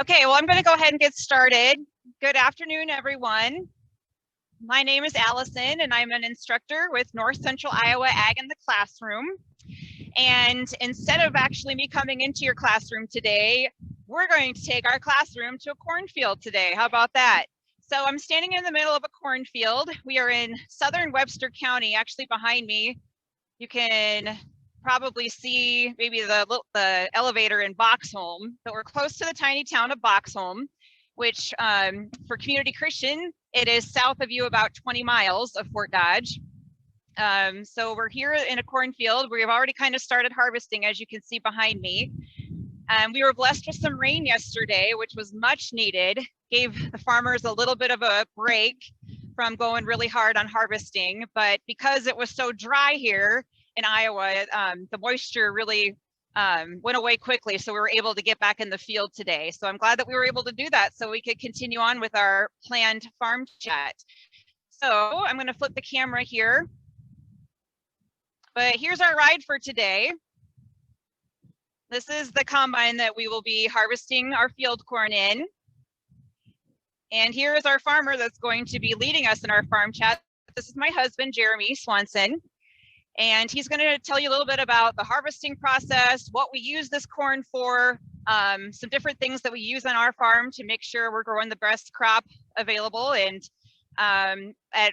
Okay, well, I'm going to go ahead and get started. Good afternoon, everyone. My name is Allison, and I'm an instructor with North Central Iowa Ag in the Classroom. And instead of actually me coming into your classroom today, we're going to take our classroom to a cornfield today. How about that? So I'm standing in the middle of a cornfield. We are in southern Webster County, actually behind me. You can probably see maybe the elevator in Boxholm, but we're close to the tiny town of Boxholm, which for Community Christian, it is south of you about 20 miles of Fort Dodge. So we're here in a cornfield. We've already kind of started harvesting, as you can see behind me. We were blessed with some rain yesterday, which was much needed, gave the farmers a little bit of a break from going really hard on harvesting. But because it was so dry here in Iowa, the moisture really went away quickly. So we were able to get back in the field today. So I'm glad that we were able to do that so we could continue on with our planned farm chat. So I'm going to flip the camera here. But here's our ride for today. This is the combine that we will be harvesting our field corn in. And here is our farmer that's going to be leading us in our farm chat. This is my husband, Jeremy Swanson. And he's going to tell you a little bit about the harvesting process, what we use this corn for, some different things that we use on our farm to make sure we're growing the best crop available. And at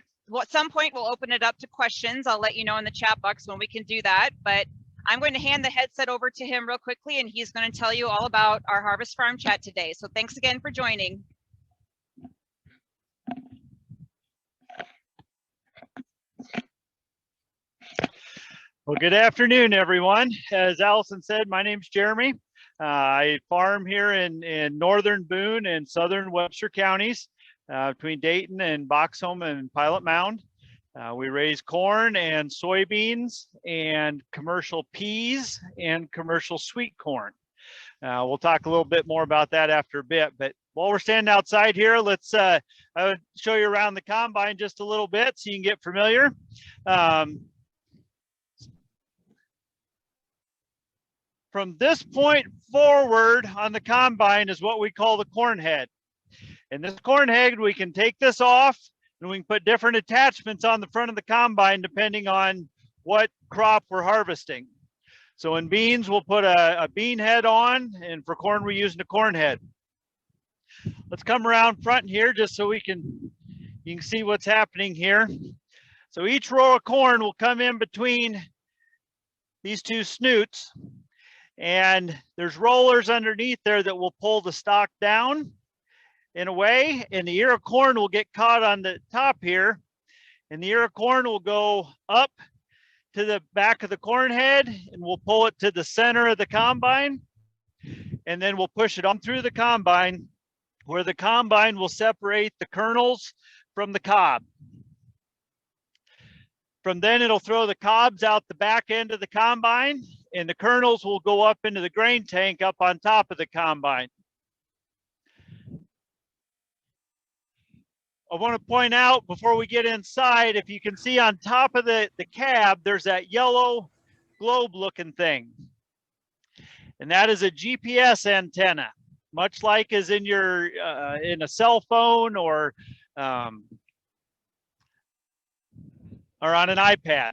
some point, we'll open it up to questions. I'll let you know in the chat box when we can do that. But I'm going to hand the headset over to him real quickly, and he's going to tell you all about our Harvest Farm Chat today. So thanks again for joining. Well, good afternoon, everyone. As Allison said, my name's Jeremy. I farm here in northern Boone and southern Webster counties, between Dayton and Boxholm and Pilot Mound. We raise corn and soybeans and commercial peas and commercial sweet corn. We'll talk a little bit more about that after a bit, but while we're standing outside here, let's I would show you around the combine just a little bit so you can get familiar. From this point forward on the combine is what we call the corn head. And this corn head, we can take this off and we can put different attachments on the front of the combine depending on what crop we're harvesting. So in beans, we'll put a bean head on, and for corn, we're using a corn head. Let's come around front here just so you can see what's happening here. So each row of corn will come in between these two snoots, and there's rollers underneath there that will pull the stalk down in a way, and the ear of corn will get caught on the top here, and the ear of corn will go up to the back of the corn head, and we'll pull it to the center of the combine, and then we'll push it on through the combine, where the combine will separate the kernels from the cob. From then it'll throw the cobs out the back end of the combine, and the kernels will go up into the grain tank up on top of the combine. I want to point out before we get inside, if you can see on top of the cab, there's that yellow globe looking thing. And that is a GPS antenna, much like as in your in a cell phone or on an iPad.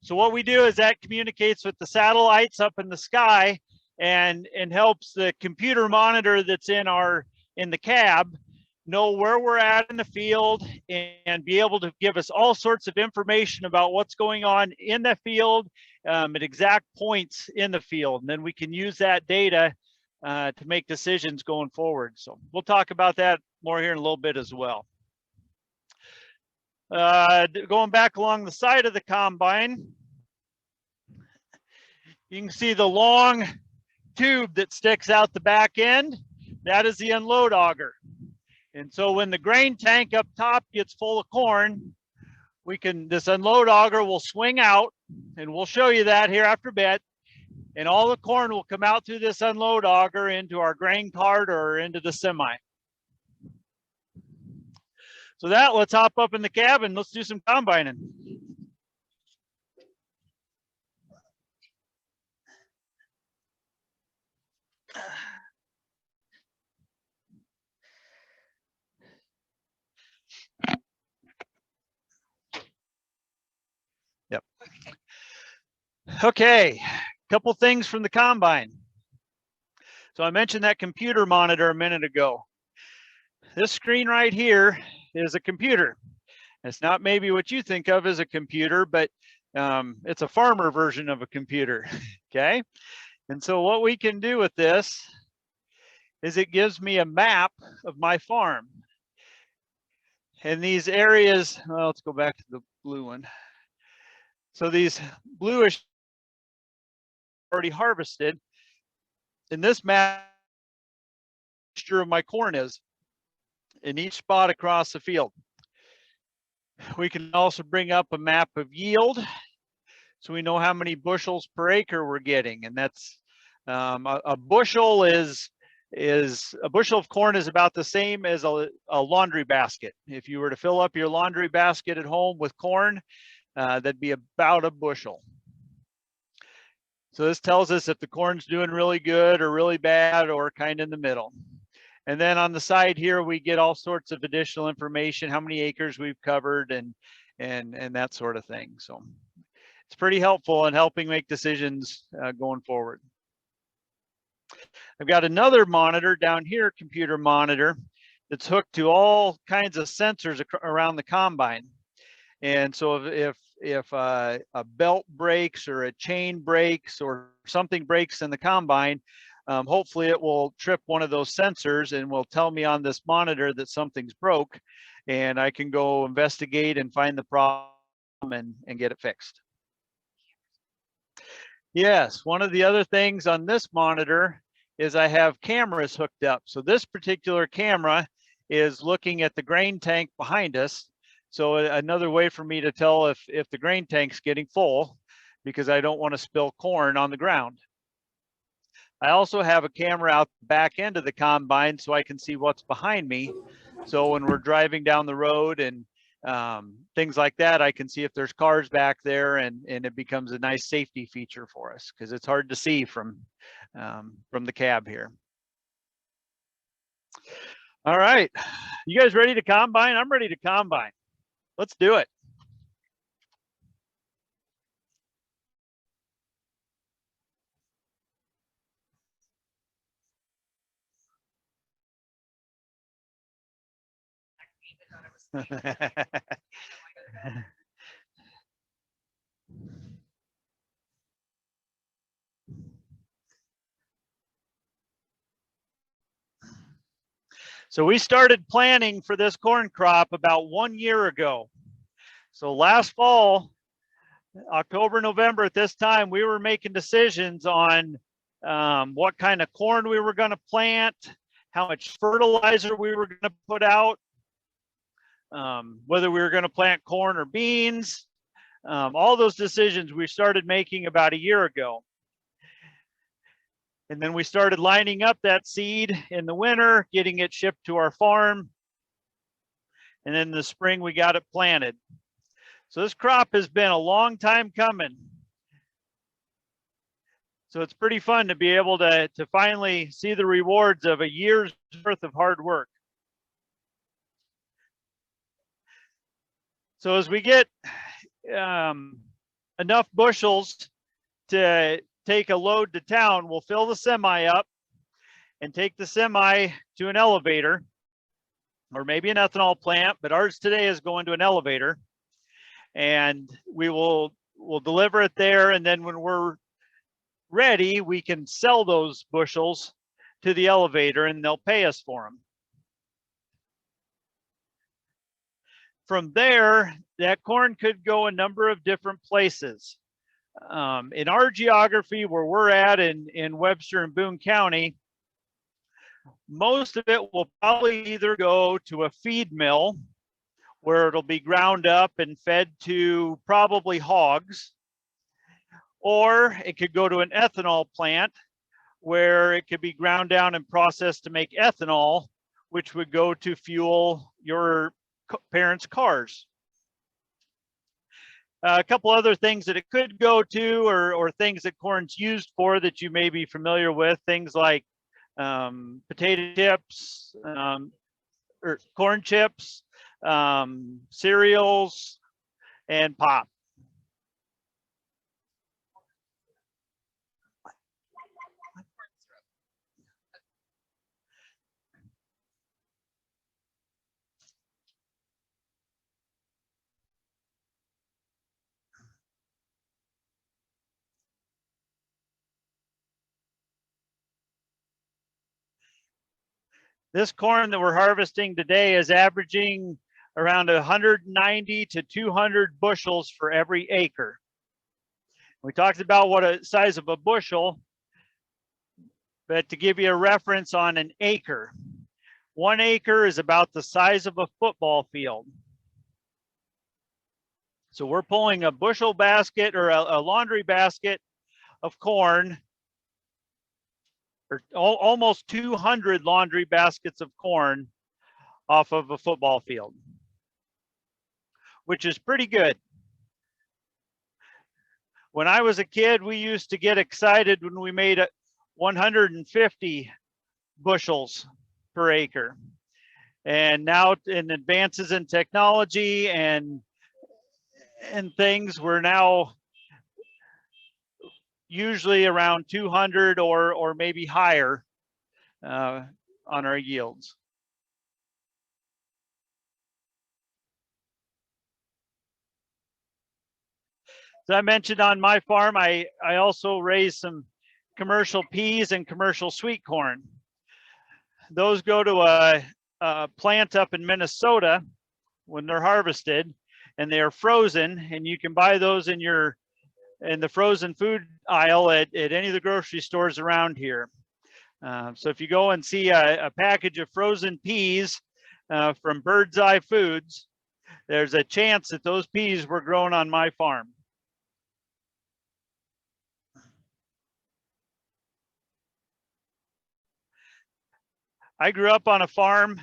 So what we do is that communicates with the satellites up in the sky and helps the computer monitor that's in the cab know where we're at in the field and be able to give us all sorts of information about what's going on in the field at exact points in the field. And then we can use that data to make decisions going forward. So we'll talk about that more here in a little bit as well. Going back along the side of the combine, you can see the long tube that sticks out the back end. That is the unload auger. And so when the grain tank up top gets full of corn, this unload auger will swing out, and we'll show you that here after a bit. And all the corn will come out through this unload auger into our grain cart or into the semi. So let's hop up in the cab and let's do some combining. Okay, couple things from the combine. So I mentioned that computer monitor a minute ago. This screen right here is a computer. It's not maybe what you think of as a computer, but it's a farmer version of a computer, okay? And so what we can do with this is it gives me a map of my farm. And these areas, well, let's go back to the blue one. So these bluish already harvested. In this map, of my corn is in each spot across the field. We can also bring up a map of yield, so we know how many bushels per acre we're getting, and that's a bushel is a bushel of corn is about the same as a laundry basket. If you were to fill up your laundry basket at home with corn, that'd be about a bushel. So this tells us if the corn's doing really good or really bad or kind of in the middle. And then on the side here, we get all sorts of additional information, how many acres we've covered and that sort of thing. So it's pretty helpful in helping make decisions going forward. I've got another monitor down here, computer monitor, that's hooked to all kinds of sensors around the combine. And so if a belt breaks or a chain breaks or something breaks in the combine, hopefully it will trip one of those sensors and will tell me on this monitor that something's broke, and I can go investigate and find the problem and get it fixed. Yes, one of the other things on this monitor is I have cameras hooked up. So this particular camera is looking at the grain tank behind us. So another way for me to tell if the grain tank's getting full, because I don't want to spill corn on the ground. I also have a camera out the back end of the combine so I can see what's behind me. So when we're driving down the road and things like that, I can see if there's cars back there, and it becomes a nice safety feature for us because it's hard to see from the cab here. All right, you guys ready to combine? I'm ready to combine. Let's do it. So we started planning for this corn crop about 1 year ago. So last fall, October, November at this time, we were making decisions on what kind of corn we were going to plant, how much fertilizer we were going to put out, whether we were going to plant corn or beans. All those decisions we started making about a year ago. And then we started lining up that seed in the winter, getting it shipped to our farm. And then in the spring, we got it planted. So this crop has been a long time coming. So it's pretty fun to be able to finally see the rewards of a year's worth of hard work. So as we get enough bushels to take a load to town, we'll fill the semi up and take the semi to an elevator or maybe an ethanol plant, but ours today is going to an elevator, and we'll deliver it there. And then when we're ready, we can sell those bushels to the elevator and they'll pay us for them. From there, that corn could go a number of different places. In our geography where we're at in Webster and Boone County, most of it will probably either go to a feed mill where it'll be ground up and fed to probably hogs, or it could go to an ethanol plant where it could be ground down and processed to make ethanol, which would go to fuel your parents' cars. A couple other things that it could go to, or things that corn's used for that you may be familiar with, things like potato chips, or corn chips, cereals, and pop. This corn that we're harvesting today is averaging around 190 to 200 bushels for every acre. We talked about what a size of a bushel, but to give you a reference on an acre, 1 acre is about the size of a football field. So we're pulling a bushel basket or a laundry basket of corn, or almost 200 laundry baskets of corn off of a football field, which is pretty good. When I was a kid, we used to get excited when we made 150 bushels per acre. And now in advances in technology and things, we're now usually around 200 or maybe higher on our yields. As I mentioned, on my farm, I also raise some commercial peas and commercial sweet corn. Those go to a plant up in Minnesota when they're harvested, and they are frozen, and you can buy those in the frozen food aisle at any of the grocery stores around here. So if you go and see a package of frozen peas from Bird's Eye Foods, there's a chance that those peas were grown on my farm. I grew up on a farm.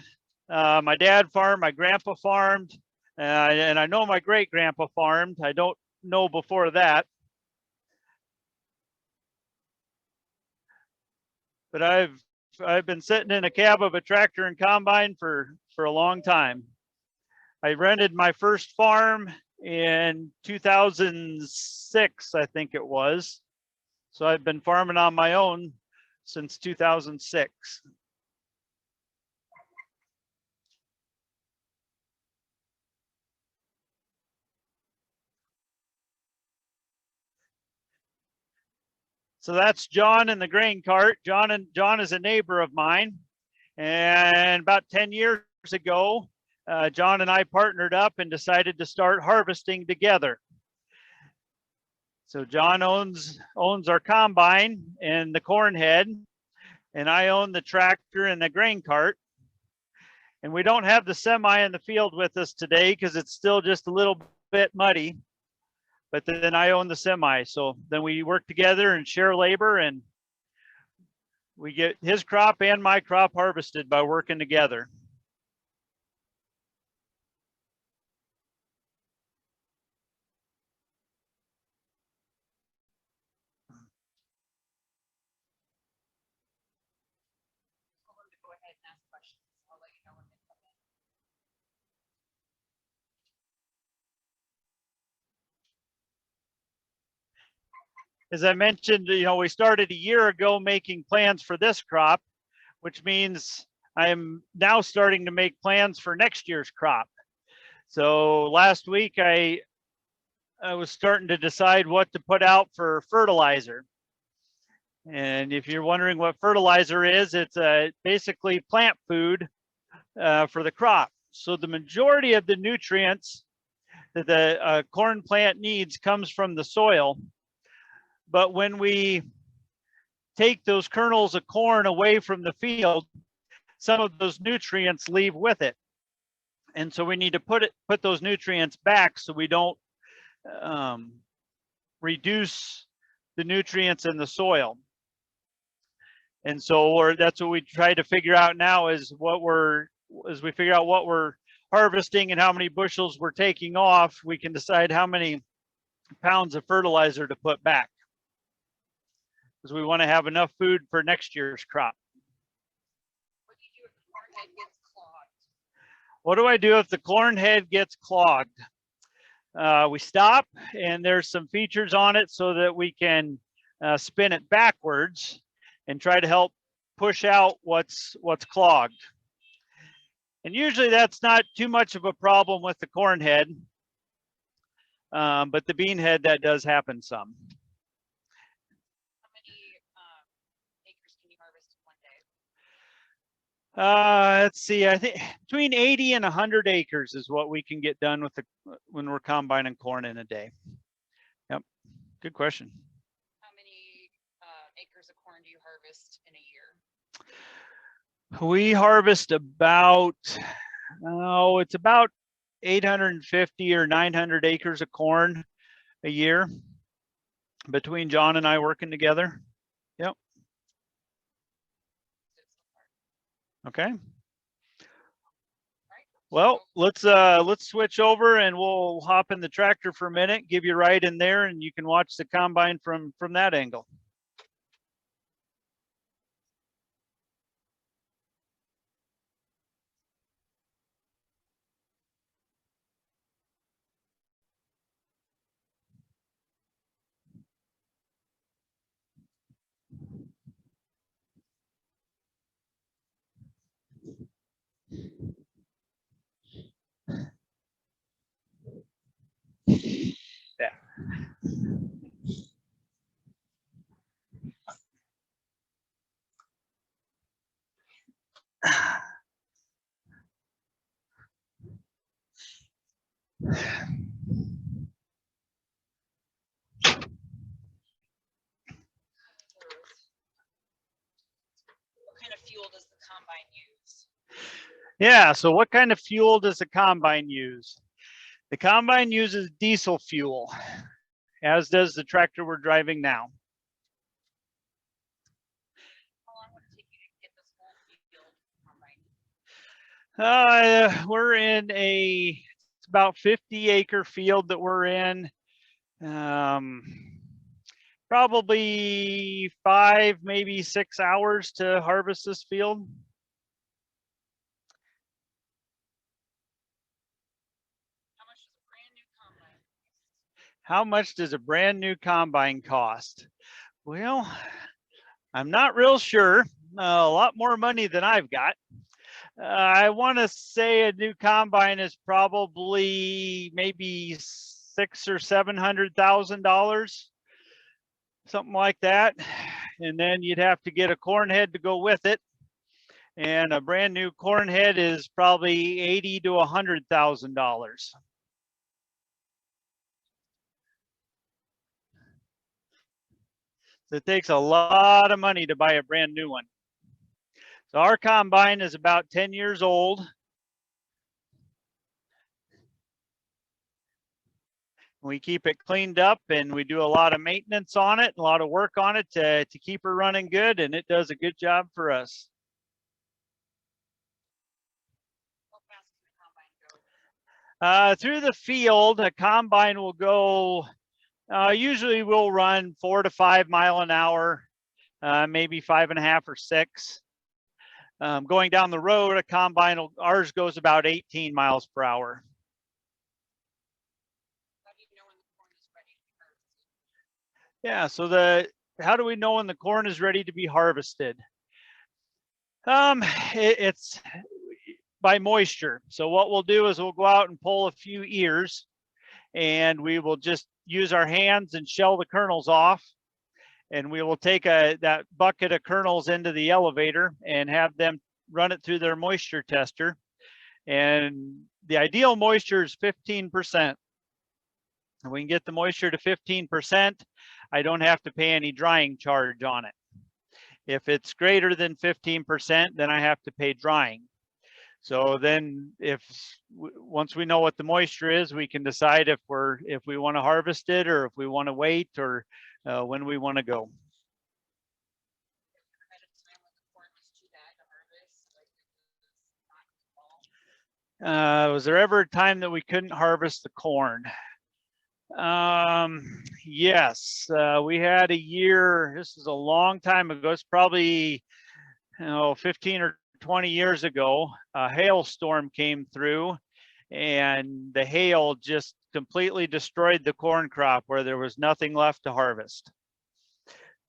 My dad farmed, my grandpa farmed, and I know my great grandpa farmed. I don't know before that. But I've been sitting in a cab of a tractor and combine for a long time. I rented my first farm in 2006, I think it was. So I've been farming on my own since 2006. So that's John in the grain cart. John is a neighbor of mine. And about 10 years ago, John and I partnered up and decided to start harvesting together. So John owns our combine and the corn head, and I own the tractor and the grain cart. And we don't have the semi in the field with us today because it's still just a little bit muddy. But then I own the semi. So then we work together and share labor, and we get his crop and my crop harvested by working together. As I mentioned, we started a year ago making plans for this crop, which means I am now starting to make plans for next year's crop. So last week I was starting to decide what to put out for fertilizer. And if you're wondering what fertilizer is, it's basically plant food for the crop. So the majority of the nutrients that the corn plant needs comes from the soil. But when we take those kernels of corn away from the field, some of those nutrients leave with it. And so we need to put those nutrients back so we don't reduce the nutrients in the soil. And so that's what we try to figure out now is as we figure out what we're harvesting and how many bushels we're taking off, we can decide how many pounds of fertilizer to put back, because we want to have enough food for next year's crop. What do you do if the corn head gets clogged? What do I do if the corn head gets clogged? We stop, and there's some features on it so that we can spin it backwards and try to help push out what's clogged. And usually that's not too much of a problem with the corn head, but the bean head, that does happen some. Let's see, I think between 80 and 100 acres is what we can get done with when we're combining corn in a day. Yep, good question. How many acres of corn do you harvest in a year? We harvest about, it's about 850 or 900 acres of corn a year between John and I working together. Yep. Okay. Well, let's switch over and we'll hop in the tractor for a minute, give you a ride in there, and you can watch the combine from that angle. Yeah. What kind of fuel does the combine use? Yeah, so what kind of fuel does the combine use? The combine uses diesel fuel, as does the tractor we're driving now. How long would it take you to get this whole field combined? We're in it's about 50-acre field that we're in. Probably 5, maybe 6 hours to harvest this field. How much does a brand new combine cost? Well, I'm not real sure. A lot more money than I've got. I want to say a new combine is probably maybe $600,000 or $700,000, something like that. And then you'd have to get a corn head to go with it. And a brand new corn head is probably $80,000 to $100,000. So it takes a lot of money to buy a brand new one. So our combine is about 10 years old. We keep it cleaned up and we do a lot of maintenance on it, a lot of work on it to keep her running good, and it does a good job for us. How fast can the combine go? Through the field, a combine will go, usually we'll run 4 to 5 miles an hour, maybe 5.5 or 6. Going down the road, a combine, ours goes about 18 miles per hour. How do you know when the corn is ready to be harvested? Yeah, so how do we know when the corn is ready to be harvested? It's by moisture. So what we'll do is we'll go out and pull a few ears, and we will just use our hands and shell the kernels off. And we will take that bucket of kernels into the elevator and have them run it through their moisture tester. And the ideal moisture is 15%. And we can get the moisture to 15%. I don't have to pay any drying charge on it. If it's greater than 15%, then I have to pay drying. So then once we know what the moisture is, we can decide if we want to harvest it or if we want to wait or when we want to go. Was there ever a time that we couldn't harvest the corn? Yes, we had a year, this is a long time ago, it's probably 15 or 20 years ago. A hailstorm came through and the hail just completely destroyed the corn crop where there was nothing left to harvest.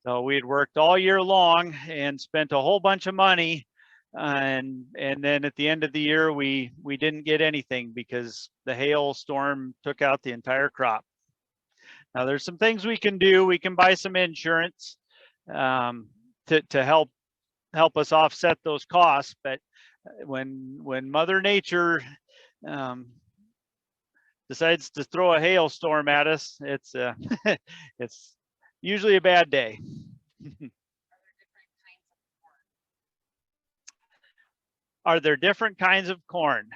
So we had worked all year long and spent a whole bunch of money, and then at the end of the year we didn't get anything because the hailstorm took out the entire crop. Now there's some things we can do. We can buy some insurance to help help us offset those costs. But when Mother Nature decides to throw a hailstorm at us, it's it's usually a bad day. Are there different kinds of corn?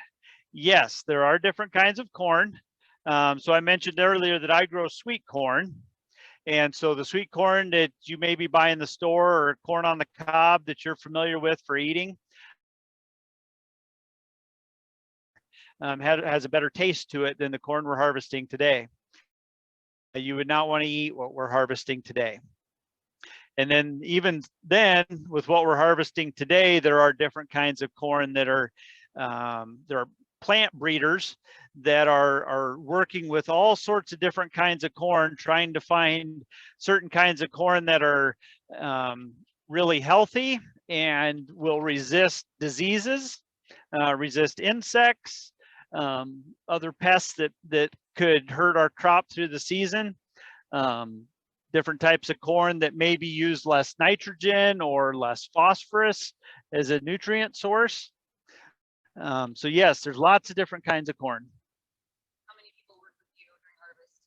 Yes, there are different kinds of corn. So I mentioned earlier that I grow sweet corn. And so the sweet corn that you maybe buy in the store, or corn on the cob that you're familiar with for eating, has a better taste to it than the corn we're harvesting today. You would not want to eat what we're harvesting today. And then even then, with what we're harvesting today, there are different kinds of corn that are, there are plant breeders that are working with all sorts of different kinds of corn, trying to find certain kinds of corn that are really healthy and will resist diseases, resist insects, other pests that could hurt our crop through the season. Different types of corn that maybe use less nitrogen or less phosphorus as a nutrient source. So yes, there's lots of different kinds of corn. How many people work with you during harvest?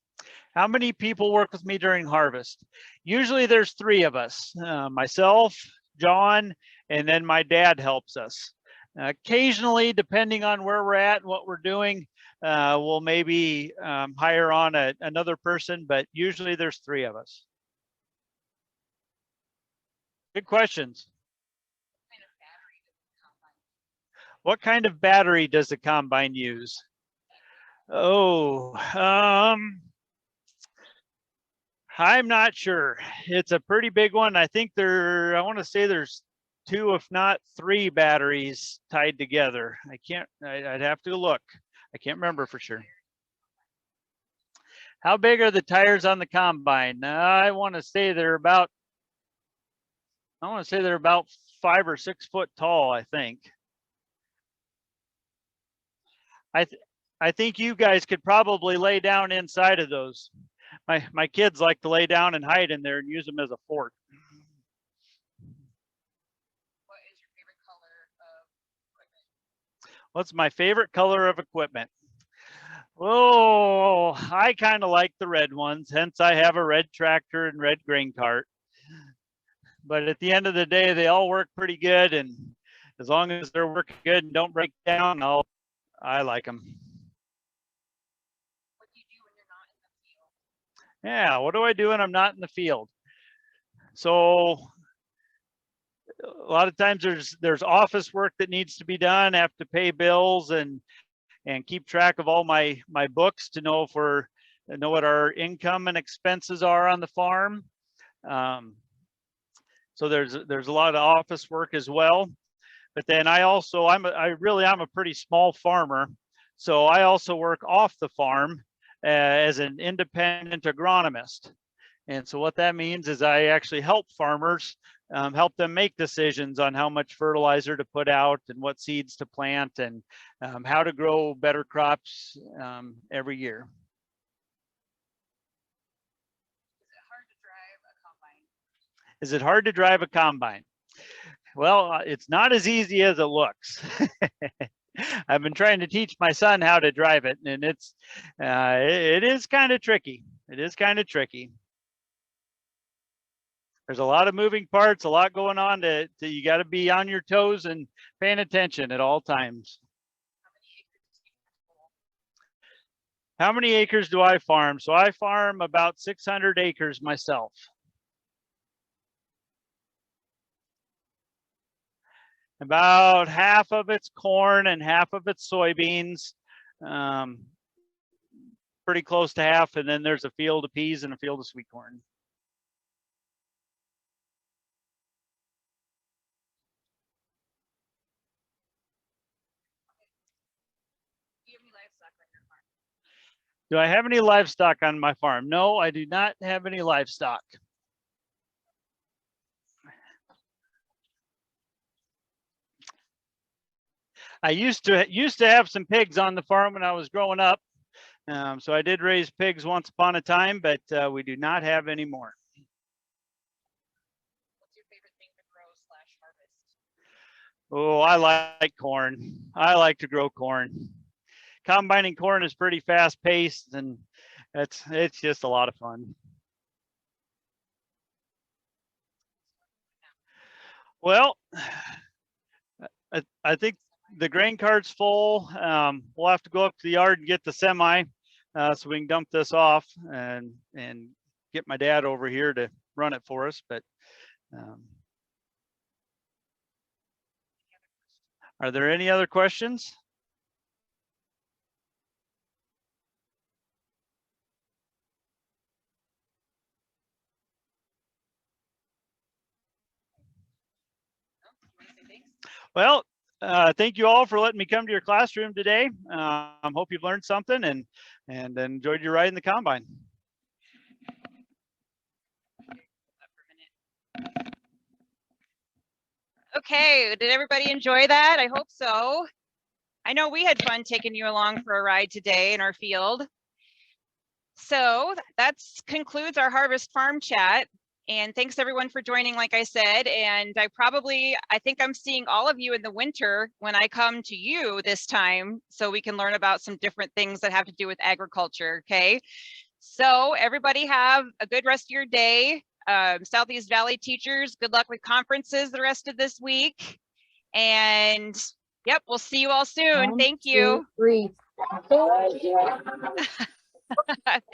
How many people work with me during harvest? Usually there's 3 of us, myself, John, and then my dad helps us. Occasionally, depending on where we're at and what we're doing, we'll maybe hire on another person, but usually there's 3 of us. Good questions. What kind of battery does the combine use? Oh, I'm not sure. It's a pretty big one. I think I want to say there's 2, if not 3 batteries tied together. I'd have to look. I can't remember for sure. How big are the tires on the combine? I want to say they're about 5 or 6 foot tall, I think. I think you guys could probably lay down inside of those. My kids like to lay down and hide in there and use them as a fort. What is your favorite color of equipment? What's my favorite color of equipment? Oh, I kind of like the red ones, hence I have a red tractor and red grain cart. But at the end of the day, they all work pretty good, and as long as they're working good and don't break down, I like them. What do you do when you're not in the field? Yeah, what do I do when I'm not in the field? So a lot of times there's office work that needs to be done. I have to pay bills and keep track of all my books to know what our income and expenses are on the farm. So there's a lot of office work as well. But then I'm a pretty small farmer, so I also work off the farm as an independent agronomist. And so what that means is I actually help farmers, help them make decisions on how much fertilizer to put out and what seeds to plant and how to grow better crops every year. Is it hard to drive a combine? Well, it's not as easy as it looks. I've been trying to teach my son how to drive it, and it is kind of tricky. It is kind of tricky. There's a lot of moving parts, a lot going on you got to be on your toes and paying attention at all times. How many acres do I farm? So I farm about 600 acres myself. About half of it's corn and half of it's soybeans. Pretty close to half, and then there's a field of peas and a field of sweet corn. Do I have any livestock on my farm? No, I do not have any livestock. I used to have some pigs on the farm when I was growing up. So I did raise pigs once upon a time, but we do not have any more. What's your Oh, I like corn. I like to grow corn. Combining corn is pretty fast paced, and it's just a lot of fun. Well, I think the grain cart's full. We'll have to go up to the yard and get the semi so we can dump this off and get my dad over here to run it for us. But are there any other questions? Well, thank you all for letting me come to your classroom today. Hope you've learned something and enjoyed your ride in the combine. Okay, did everybody enjoy that? I hope so. I know we had fun taking you along for a ride today in our field. So that concludes our Harvest Farm Chat. And thanks everyone for joining, like I said. And I think I'm seeing all of you in the winter when I come to you this time, so we can learn about some different things that have to do with agriculture, okay? So everybody have a good rest of your day. Southeast Valley teachers, good luck with conferences the rest of this week. And yep, we'll see you all soon. Thank you. 1, 2, 3.